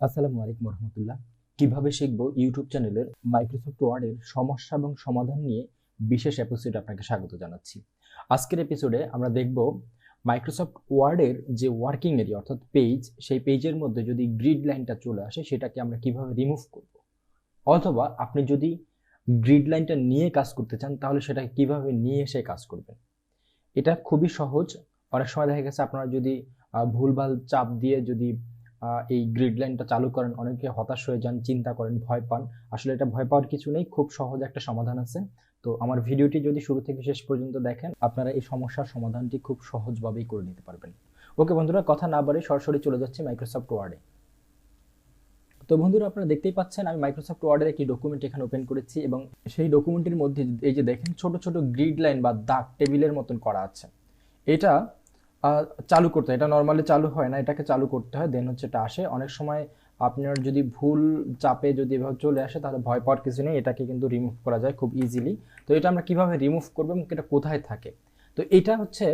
আসসালামু আলাইকুম রহমতুল্লাহ। কিভাবে শিখবো ইউটিউব চ্যানেলের মাইক্রোসফট ওয়ার্ডের সমস্যা এবং সমাধান নিয়ে বিশেষ এপিসোডে আপনাকে স্বাগত জানাচ্ছি। আজকের এপিসোডে আমরা দেখব মাইক্রোসফট ওয়ার্ডের যে ওয়ার্কিং এরিয়া অর্থাৎ পেজ, সেই পেজের মধ্যে যদি গ্রিড লাইনটা চলে আসে সেটাকে আমরা কিভাবে রিমুভ করব, অথবা আপনি যদি গ্রিড লাইনটা নিয়ে কাজ করতে চান তাহলে সেটাকে কিভাবে নিয়ে এসে কাজ করবেন। এটা খুবই সহজ। অনেক সময় দেখা গেছে আপনারা যদি ভুলভাল চাপ দিয়ে যদি এই গ্রিড লাইনটা চালু করেন, অনেকে হতাশ হয়ে যান, চিন্তা করেন, ভয় পান। আসলে এটা ভয় পাওয়ার কিছু নেই, খুব সহজ একটা সমাধান আছে। তো আমার ভিডিওটি যদি শুরু থেকে শেষ পর্যন্ত দেখেন, আপনারা এই সমস্যার সমাধানটি খুব সহজভাবেই করে নিতে পারবেন। ওকে বন্ধুরা, কথা না বাড়িয়ে সরাসরি চলে যাচ্ছে মাইক্রোসফট ওয়ার্ডে। তো বন্ধুরা, আপনারা দেখতেই পাচ্ছেন আমি মাইক্রোসফট ওয়ার্ডের একটি ডকুমেন্ট এখানে ওপেন করেছি এবং সেই ডকুমেন্টের মধ্যে এই যে দেখেন ছোট ছোট গ্রিড লাইন বা দাগ টেবিলের মতন করা আছে। এটা চালু করতে হয়, এটা নর্মালি চালু হয় না, এটাকে চালু করতে হয়, দেন হচ্ছে এটা আসে। অনেক সময় আপনার যদি ভুল চাপে যদি এভাবে চলে আসে তাহলে ভয় পাওয়ার কিছু নেই, এটাকে কিন্তু রিমুভ করা যায় খুব ইজিলি। তো এটা আমরা কিভাবে রিমুভ করবো এবং এটা কোথায় থাকে, তো এটা হচ্ছে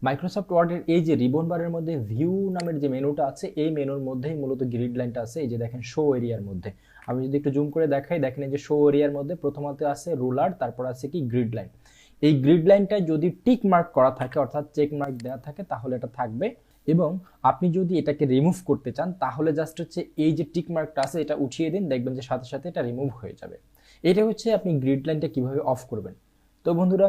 মাইক্রোসফট ওয়ার্ডের এই যে রিবন বারের মধ্যে ভিউ নামের যে মেনুটা আছে, এই মেনুর মধ্যেই মূলত গ্রিড লাইনটা আছে। এই যে দেখেন শো এরিয়ার মধ্যে, আমি যদি একটু জুম করে দেখাই, দেখেন এই যে শো এরিয়ার মধ্যে প্রথমত আছে রুলার, তারপর আছে কি গ্রিড লাইন। এই গ্রিড লাইনটায় যদি টিক মার্ক করা থাকে অর্থাৎ চেক মার্ক দেওয়া থাকে তাহলে এটা থাকবে। এবং আপনি যদি এটাকে রিমুভ করতে চান তাহলে জাস্ট হচ্ছে এই যে টিক মার্কটা আছে এটা উঠিয়ে দিন, দেখবেন যে সাথে সাথে এটা রিমুভ হয়ে যাবে। এটা হচ্ছে আপনি গ্রিড লাইনটা কিভাবে অফ করবেন। তো বন্ধুরা,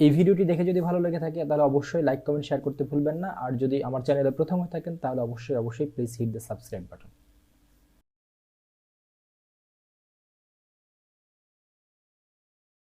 এই ভিডিওটি দেখে যদি ভালো লেগে থাকে তাহলে অবশ্যই লাইক কমেন্ট শেয়ার করতে ভুলবেন না। আর যদি আমার চ্যানেলে প্রথম হয়ে থাকেন তাহলে অবশ্যই please hit the subscribe button.